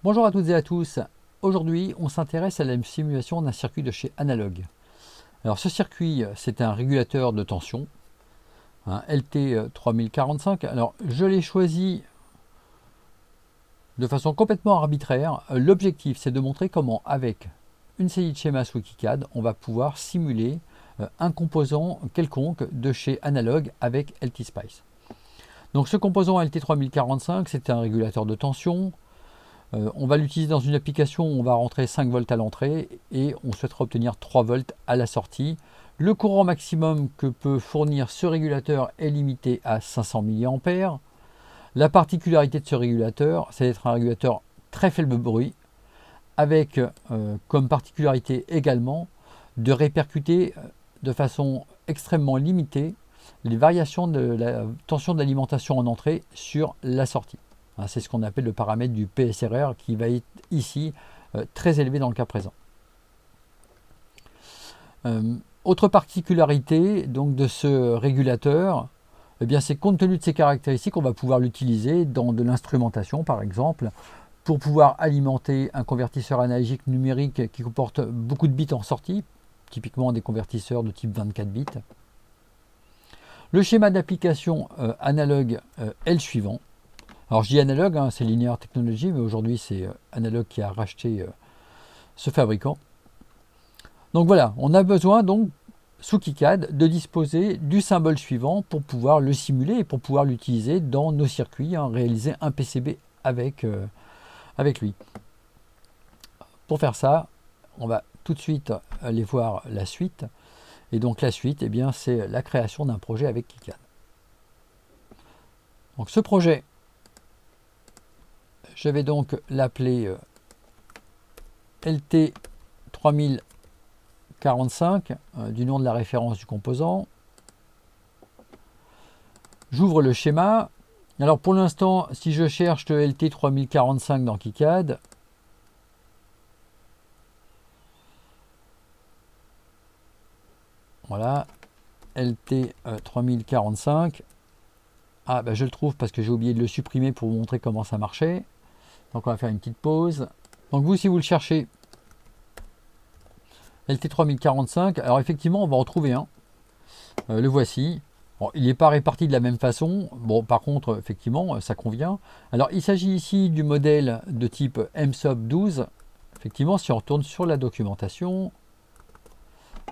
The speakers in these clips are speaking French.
Bonjour à toutes et à tous. Aujourd'hui, on s'intéresse à la simulation d'un circuit de chez Analog. Alors ce circuit, c'est un régulateur de tension, un LT3045. Alors je l'ai choisi de façon complètement arbitraire. L'objectif, c'est de montrer comment, avec une série de schémas sous KiCad, on va pouvoir simuler un composant quelconque de chez Analog avec LT-Spice. Donc ce composant LT3045, c'est un régulateur de tension. On va l'utiliser dans une application où on va rentrer 5 volts à l'entrée et on souhaitera obtenir 3 volts à la sortie. Le courant maximum que peut fournir ce régulateur est limité à 500 mA. La particularité de ce régulateur, c'est d'être un régulateur très faible bruit, avec comme particularité également de répercuter de façon extrêmement limitée les variations de la tension d'alimentation en entrée sur la sortie. C'est ce qu'on appelle le paramètre du PSRR qui va être ici très élevé dans le cas présent. Autre particularité donc, de ce régulateur, eh bien, c'est compte tenu de ces caractéristiques, on va pouvoir l'utiliser dans de l'instrumentation par exemple, pour pouvoir alimenter un convertisseur analogique numérique qui comporte beaucoup de bits en sortie, typiquement des convertisseurs de type 24 bits. Le schéma d'application Analog est le suivant. Alors je dis Analog, c'est Linear Technology, mais aujourd'hui c'est Analog qui a racheté ce fabricant. Donc voilà, on a besoin donc sous KiCad de disposer du symbole suivant pour pouvoir le simuler et pour pouvoir l'utiliser dans nos circuits, réaliser un PCB avec lui. Pour faire ça, on va tout de suite aller voir la suite. Et donc la suite, eh bien, c'est la création d'un projet avec KiCad. Donc ce projet, je vais donc l'appeler LT3045 du nom de la référence du composant. J'ouvre le schéma. Alors pour l'instant, si je cherche le LT3045 dans KiCad, voilà, LT3045. Ah, ben je le trouve parce que j'ai oublié de le supprimer pour vous montrer comment ça marchait. Donc on va faire une petite pause. Donc vous, si vous le cherchez, LT3045, alors effectivement, on va en trouver un. Le voici. Bon, il n'est pas réparti de la même façon. Bon, par contre, effectivement, ça convient. Alors, il s'agit ici du modèle de type MSOP 12. Effectivement, si on retourne sur la documentation,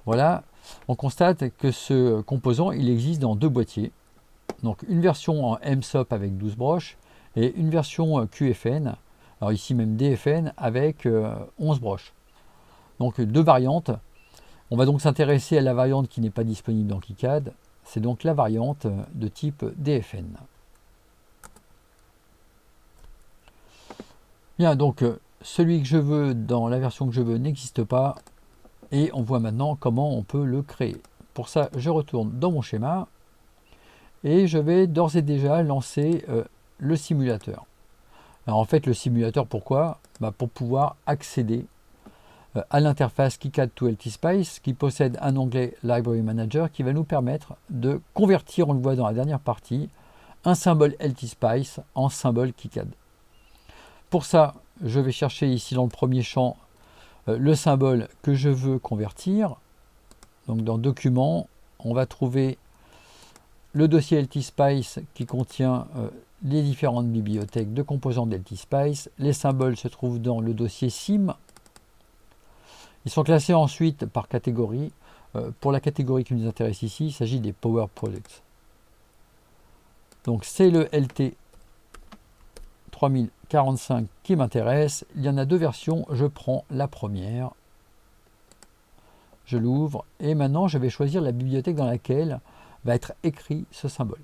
voilà, on constate que ce composant, il existe dans deux boîtiers. Donc, une version en MSOP avec 12 broches et une version QFN, alors ici même DFN, avec 11 broches. Donc, deux variantes. On va donc s'intéresser à la variante qui n'est pas disponible dans KiCad. C'est donc la variante de type DFN. Bien, donc celui que je veux dans la version que je veux n'existe pas. Et on voit maintenant comment on peut le créer. Pour ça, je retourne dans mon schéma. Et je vais d'ores et déjà lancer le simulateur. Alors en fait, le simulateur, pourquoi? Pour pouvoir accéder à l'interface KiCad to LT-Spice qui possède un onglet Library Manager qui va nous permettre de convertir, on le voit dans la dernière partie, un symbole LT-Spice en symbole KiCad. Pour ça, je vais chercher ici dans le premier champ le symbole que je veux convertir. Donc dans Documents, on va trouver le dossier LT-Spice qui contient les différentes bibliothèques de composants de LT-Spice. Les symboles se trouvent dans le dossier SIM. Ils sont classés ensuite par catégorie. Pour la catégorie qui nous intéresse ici, il s'agit des Power Products. Donc c'est le LT3045 qui m'intéresse. Il y en a deux versions. Je prends la première. Je l'ouvre et maintenant je vais choisir la bibliothèque dans laquelle va être écrit ce symbole.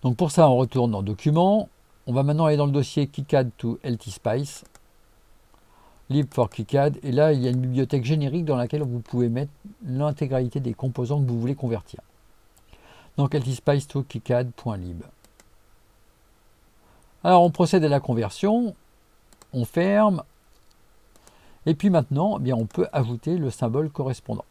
Donc pour ça, on retourne dans Documents. On va maintenant aller dans le dossier KiCad to LT-Spice. Lib for KiCad, et là il y a une bibliothèque générique dans laquelle vous pouvez mettre l'intégralité des composants que vous voulez convertir. Donc LT-Spice to KiCad.lib. Alors on procède à la conversion, on ferme, et puis maintenant bien, on peut ajouter le symbole correspondant.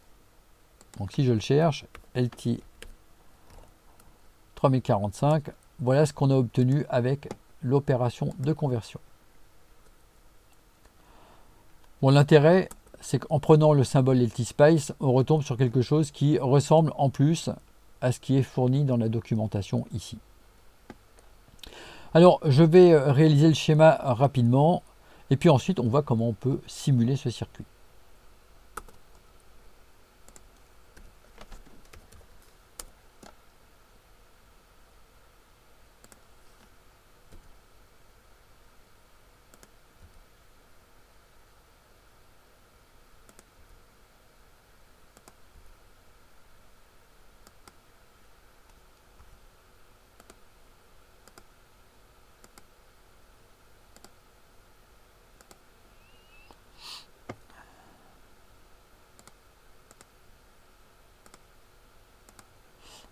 Donc si je le cherche, LT3045, voilà ce qu'on a obtenu avec l'opération de conversion. Bon, l'intérêt, c'est qu'en prenant le symbole LTSpice, on retombe sur quelque chose qui ressemble en plus à ce qui est fourni dans la documentation ici. Alors, je vais réaliser le schéma rapidement, et puis ensuite, on voit comment on peut simuler ce circuit.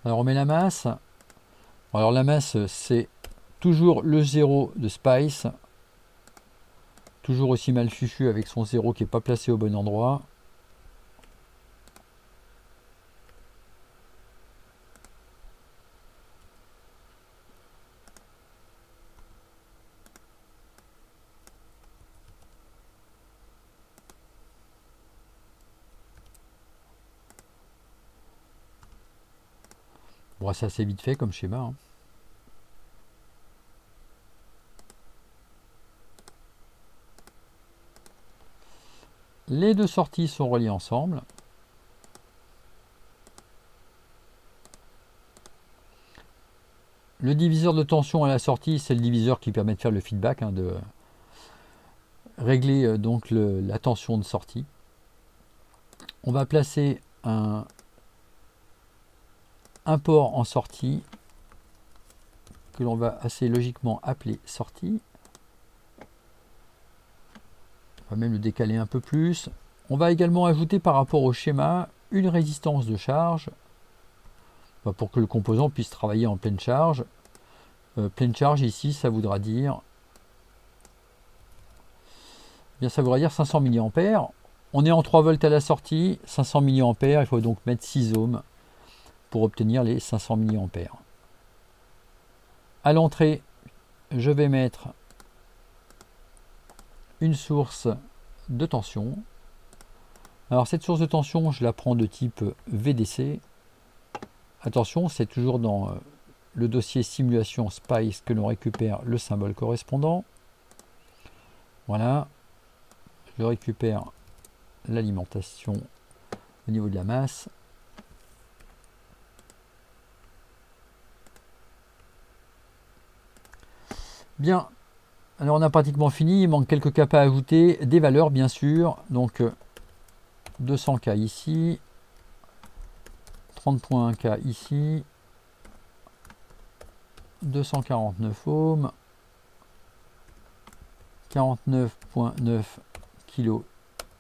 Alors on met la masse. Alors la masse, c'est toujours le 0 de Spice. Toujours aussi mal fichu avec son 0 qui n'est pas placé au bon endroit. Bon, c'est assez vite fait comme schéma, hein. Les deux sorties sont reliées ensemble. Le diviseur de tension à la sortie, c'est le diviseur qui permet de faire le feedback, hein, de régler donc la tension de sortie. On va placer un port en sortie que l'on va assez logiquement appeler sortie. On va même le décaler un peu plus. On va également ajouter par rapport au schéma une résistance de charge pour que le composant puisse travailler en pleine charge. Pleine charge ici, ça voudra dire, bien, ça voudra dire 500 mA. On est en 3 volts à la sortie, 500 mA, il faut donc mettre 6 ohms pour obtenir les 500 mA. À l'entrée, je vais mettre une source de tension. Alors cette source de tension, je la prends de type VDC. Attention, c'est toujours dans le dossier simulation Spice que l'on récupère le symbole correspondant. Voilà, je récupère l'alimentation au niveau de la masse. Bien, alors on a pratiquement fini, il manque quelques capas à ajouter, des valeurs bien sûr, donc 200K ici, 30.1K ici, 249 ohms, 49.9 kg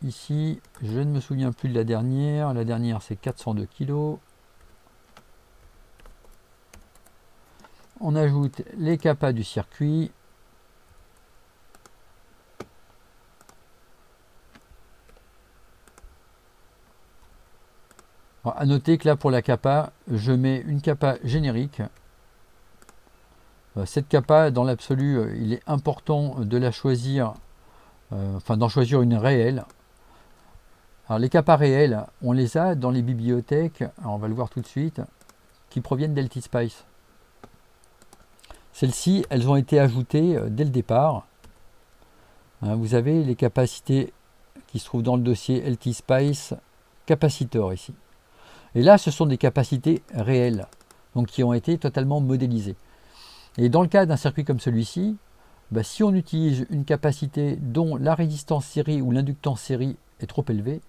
ici, je ne me souviens plus de la dernière c'est 402 kg. On ajoute les capas du circuit. Alors, à noter que là pour la capa, je mets une capa générique. Cette capa, dans l'absolu, il est important de la choisir, enfin d'en choisir une réelle. Alors les capas réelles, on les a dans les bibliothèques, alors on va le voir tout de suite, qui proviennent d'LTSpice. Celles-ci, elles ont été ajoutées dès le départ. Vous avez les capacités qui se trouvent dans le dossier LTSpice capacitor ici. Et là, ce sont des capacités réelles, donc qui ont été totalement modélisées. Et dans le cas d'un circuit comme celui-ci, si on utilise une capacité dont la résistance série ou l'inductance série est trop élevée,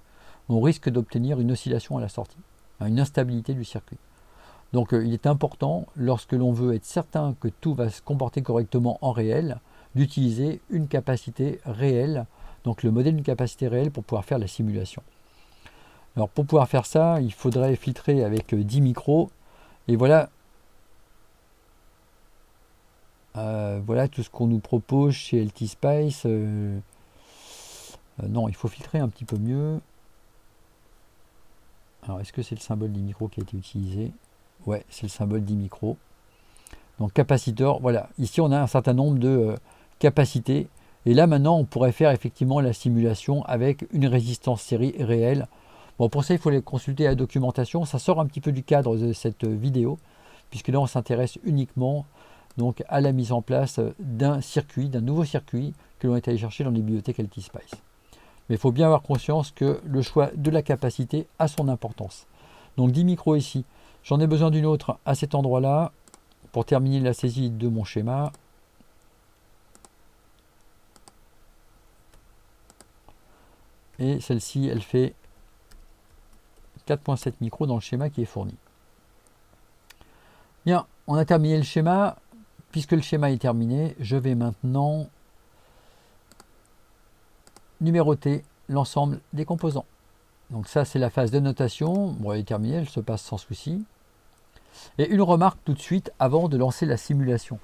on risque d'obtenir une oscillation à la sortie, une instabilité du circuit. Donc il est important, lorsque l'on veut être certain que tout va se comporter correctement en réel, d'utiliser une capacité réelle, donc le modèle d'une capacité réelle pour pouvoir faire la simulation. Alors pour pouvoir faire ça, il faudrait filtrer avec 10 micros, et voilà, voilà tout ce qu'on nous propose chez LTSpice. Non, il faut filtrer un petit peu mieux. Alors est-ce que c'est le symbole 10 micros qui a été utilisé? Ouais, c'est le symbole 10 micros. Donc capaciteur, voilà. Ici, on a un certain nombre de capacités. Et là, maintenant, on pourrait faire effectivement la simulation avec une résistance série réelle. Bon, pour ça, il faut aller consulter la documentation. Ça sort un petit peu du cadre de cette vidéo, puisque là, on s'intéresse uniquement donc, à la mise en place d'un circuit, d'un nouveau circuit que l'on est allé chercher dans les bibliothèques LTSpice. Mais il faut bien avoir conscience que le choix de la capacité a son importance. Donc 10 micros ici. J'en ai besoin d'une autre à cet endroit-là pour terminer la saisie de mon schéma. Et celle-ci, elle fait 4.7 micros dans le schéma qui est fourni. Bien, on a terminé le schéma. Puisque le schéma est terminé, je vais maintenant numéroter l'ensemble des composants. Donc ça, c'est la phase de notation. Bon, elle est terminée, elle se passe sans souci. Et une remarque tout de suite avant de lancer la simulation.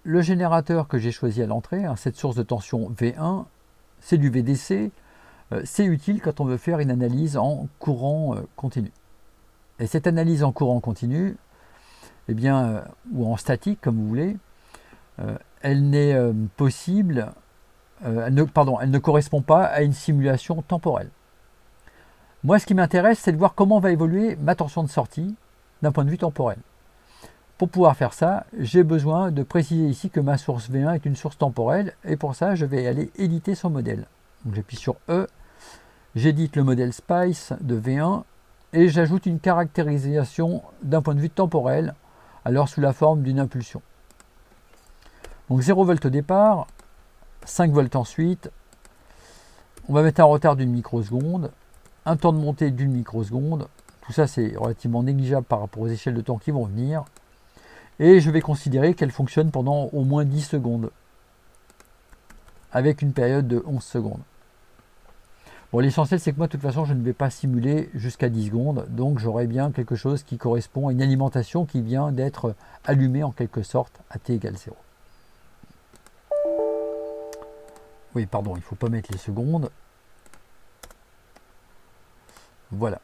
Le générateur que j'ai choisi à l'entrée, cette source de tension V1, c'est du VDC. C'est utile quand on veut faire une analyse en courant continu. Et cette analyse en courant continu, eh bien, ou en statique, comme vous voulez, elle n'est possible, elle ne correspond pas à une simulation temporelle. Moi, ce qui m'intéresse, c'est de voir comment va évoluer ma tension de sortie d'un point de vue temporel. Pour pouvoir faire ça, j'ai besoin de préciser ici que ma source V1 est une source temporelle, et pour ça, je vais aller éditer son modèle. Donc j'appuie sur E, j'édite le modèle SPICE de V1, et j'ajoute une caractérisation d'un point de vue temporel, alors sous la forme d'une impulsion. Donc 0 volt au départ, 5 volts ensuite, on va mettre un retard d'une microseconde, un temps de montée d'une microseconde, tout ça c'est relativement négligeable par rapport aux échelles de temps qui vont venir, et je vais considérer qu'elle fonctionne pendant au moins 10 secondes, avec une période de 11 secondes. Bon, l'essentiel c'est que moi de toute façon je ne vais pas simuler jusqu'à 10 secondes, donc j'aurai bien quelque chose qui correspond à une alimentation qui vient d'être allumée en quelque sorte à t égale 0. Oui, pardon, il ne faut pas mettre les secondes. Voilà.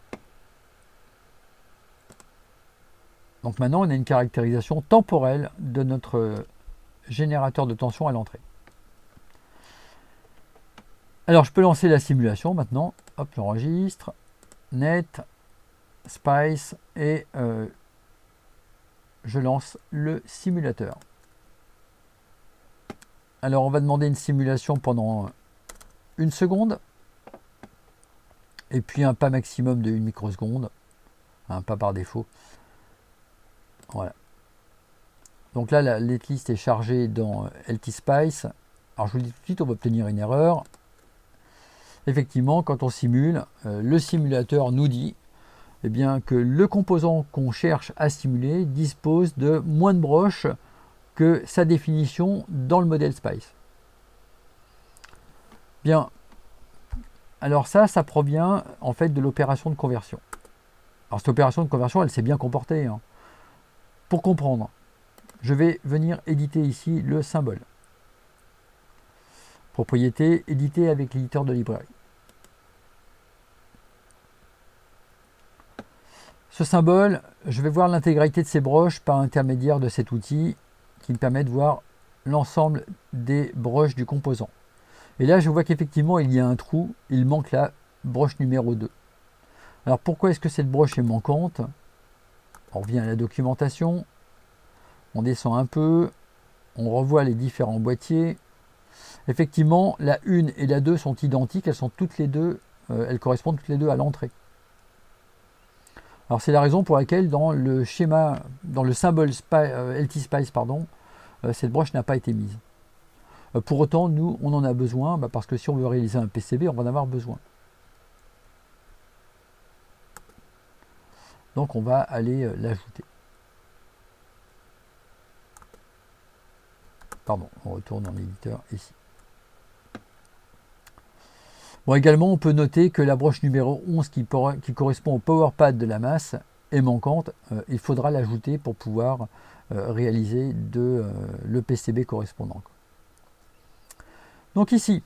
Donc maintenant, on a une caractérisation temporelle de notre générateur de tension à l'entrée. Alors, je peux lancer la simulation maintenant. Hop, j'enregistre. Net, Spice, et je lance le simulateur. Alors, on va demander une simulation pendant 1 seconde. Et puis un pas maximum de 1 microseconde. Un pas par défaut. Voilà. Donc là, la netlist est chargée dans LTSpice. Alors, je vous le dis tout de suite, on va obtenir une erreur. Effectivement, quand on simule, le simulateur nous dit eh bien, que le composant qu'on cherche à simuler dispose de moins de broches que sa définition dans le modèle SPICE. Bien, alors ça provient en fait de l'opération de conversion. Alors cette opération de conversion, elle s'est bien comportée. Pour comprendre, je vais venir éditer ici le symbole. Propriété, éditer avec l'éditeur de librairie. Ce symbole, je vais voir l'intégralité de ces broches par l'intermédiaire de cet outil qui me permet de voir l'ensemble des broches du composant. Et là, je vois qu'effectivement, il y a un trou, il manque la broche numéro 2. Alors pourquoi est-ce que cette broche est manquante? On revient à la documentation, on descend un peu, on revoit les différents boîtiers. Effectivement, la 1 et la 2 sont identiques, elles sont toutes les deux, elles correspondent toutes les deux à l'entrée. Alors c'est la raison pour laquelle dans le schéma, dans le symbole LTSpice, cette broche n'a pas été mise. Pour autant, nous, on en a besoin, parce que si on veut réaliser un PCB, on va en avoir besoin. Donc on va aller l'ajouter. Pardon, on retourne dans l'éditeur ici. Bon, également, on peut noter que la broche numéro 11 qui correspond au power pad de la masse est manquante. Il faudra l'ajouter pour pouvoir réaliser le PCB correspondant. Donc ici,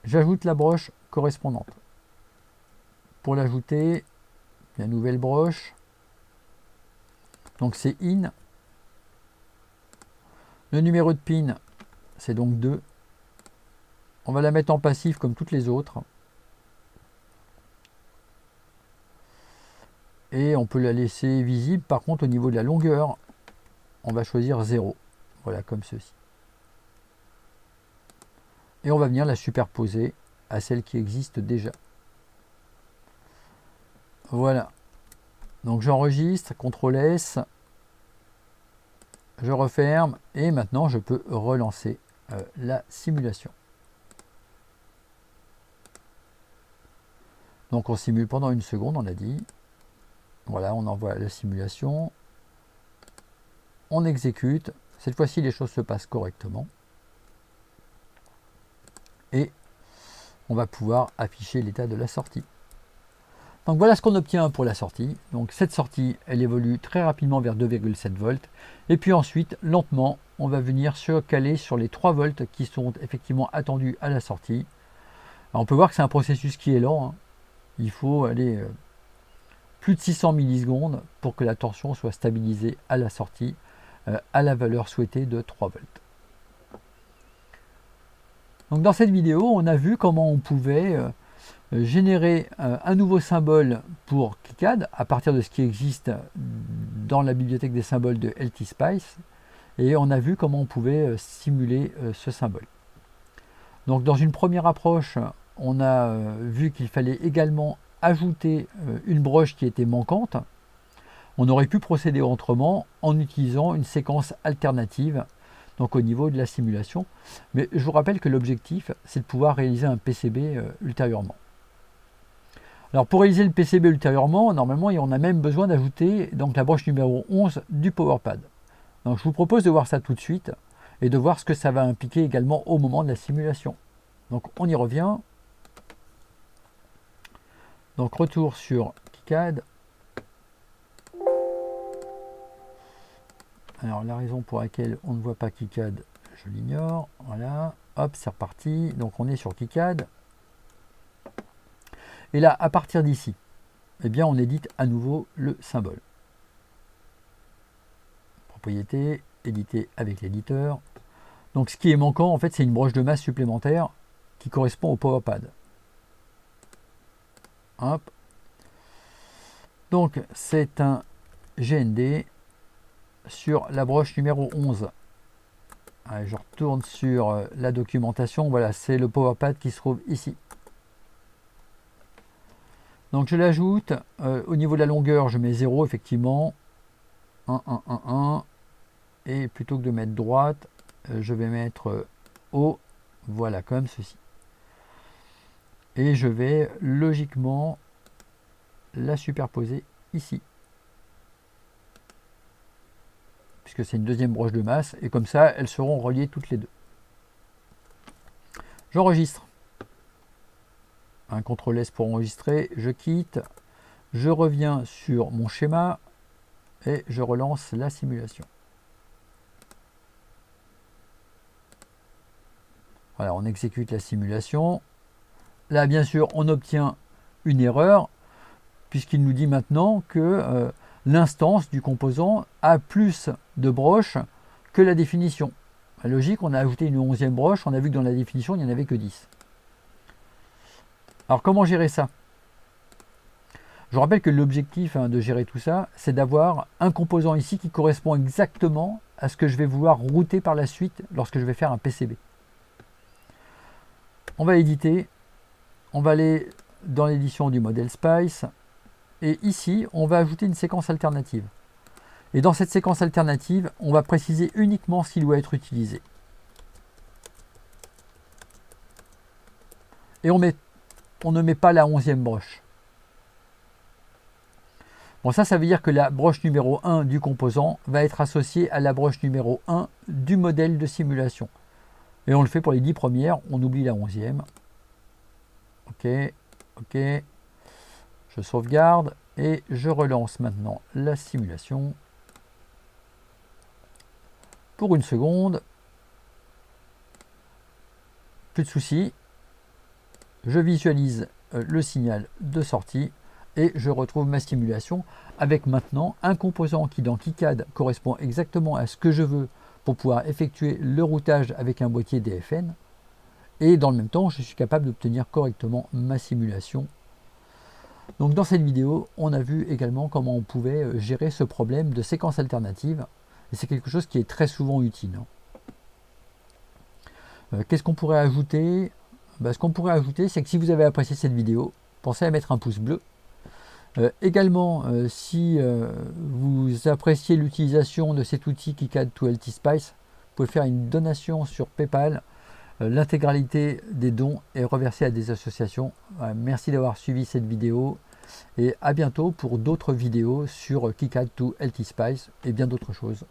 j'ajoute la broche correspondante. Pour l'ajouter, la nouvelle broche, Donc c'est IN. Le numéro de pin, c'est donc 2. On va la mettre en passif comme toutes les autres. Et on peut la laisser visible. Par contre, au niveau de la longueur, on va choisir 0. Voilà, comme ceci. Et on va venir la superposer à celle qui existe déjà. Voilà. Donc j'enregistre, CTRL S, je referme et maintenant je peux relancer la simulation. Donc on simule pendant une seconde, on a dit. Voilà, on envoie la simulation. On exécute. Cette fois-ci, les choses se passent correctement. Et on va pouvoir afficher l'état de la sortie. Donc voilà ce qu'on obtient pour la sortie. Donc cette sortie, elle évolue très rapidement vers 2,7 volts. Et puis ensuite, lentement, on va venir se caler sur les 3 volts qui sont effectivement attendus à la sortie. Alors, on peut voir que c'est un processus qui est lent. Hein. Il faut aller plus de 600 millisecondes pour que la tension soit stabilisée à la sortie à la valeur souhaitée de 3 volts. Donc dans cette vidéo, on a vu comment on pouvait générer un nouveau symbole pour KiCad à partir de ce qui existe dans la bibliothèque des symboles de LTSpice, et on a vu comment on pouvait simuler ce symbole. Donc dans une première approche, on a vu qu'il fallait également ajouter une broche qui était manquante. On aurait pu procéder autrement en utilisant une séquence alternative, donc au niveau de la simulation. Mais je vous rappelle que l'objectif, c'est de pouvoir réaliser un PCB ultérieurement. Alors pour réaliser le PCB ultérieurement, normalement, on a même besoin d'ajouter donc la broche numéro 11 du PowerPad. Donc je vous propose de voir ça tout de suite et de voir ce que ça va impliquer également au moment de la simulation. Donc on y revient. Donc retour sur KiCad. Alors la raison pour laquelle on ne voit pas KiCad, je l'ignore. Voilà, hop, c'est reparti. Donc on est sur KiCad. Et là, à partir d'ici, eh bien on édite à nouveau le symbole. Propriété, éditer avec l'éditeur. Donc ce qui est manquant, en fait, c'est une broche de masse supplémentaire qui correspond au PowerPad. Hop. Donc c'est un GND sur la broche numéro 11. Allez, je retourne sur la documentation. Voilà, c'est le PowerPad qui se trouve ici. Donc je l'ajoute. Au niveau de la longueur, je mets 0, effectivement. 1, 1, 1, 1. Et plutôt que de mettre droite, je vais mettre haut. Voilà, comme ceci. Et je vais logiquement la superposer ici. Puisque c'est une deuxième broche de masse. Et comme ça, elles seront reliées toutes les deux. J'enregistre. Un CTRL S pour enregistrer. Je quitte. Je reviens sur mon schéma. Et je relance la simulation. Voilà, on exécute la simulation. Là, bien sûr, on obtient une erreur, puisqu'il nous dit maintenant que l'instance du composant a plus de broches que la définition. La logique, on a ajouté une 11e broche, on a vu que dans la définition, il n'y en avait que 10. Alors, comment gérer ça? Je rappelle que l'objectif de gérer tout ça, c'est d'avoir un composant ici qui correspond exactement à ce que je vais vouloir router par la suite lorsque je vais faire un PCB. On va éditer. On va aller dans l'édition du modèle Spice et ici on va ajouter une séquence alternative. Et dans cette séquence alternative, on va préciser uniquement ce qui doit être utilisé. Et on ne met pas la 11e broche. Bon, ça veut dire que la broche numéro 1 du composant va être associée à la broche numéro 1 du modèle de simulation. Et on le fait pour les 10 premières, on oublie la 11e. Ok, ok, je sauvegarde et je relance maintenant la simulation pour une seconde. Plus de soucis, je visualise le signal de sortie et je retrouve ma simulation avec maintenant un composant qui dans KiCad correspond exactement à ce que je veux pour pouvoir effectuer le routage avec un boîtier DFN. Et dans le même temps, je suis capable d'obtenir correctement ma simulation. Donc dans cette vidéo, on a vu également comment on pouvait gérer ce problème de séquence alternative. Et c'est quelque chose qui est très souvent utile. Qu'est-ce qu'on pourrait ajouter? Ce qu'on pourrait ajouter, c'est que si vous avez apprécié cette vidéo, pensez à mettre un pouce bleu. Également, si vous appréciez l'utilisation de cet outil KiCad to LTSpice, vous pouvez faire une donation sur PayPal. L'intégralité des dons est reversée à des associations. Merci d'avoir suivi cette vidéo et à bientôt pour d'autres vidéos sur KiCad to LTSpice et bien d'autres choses.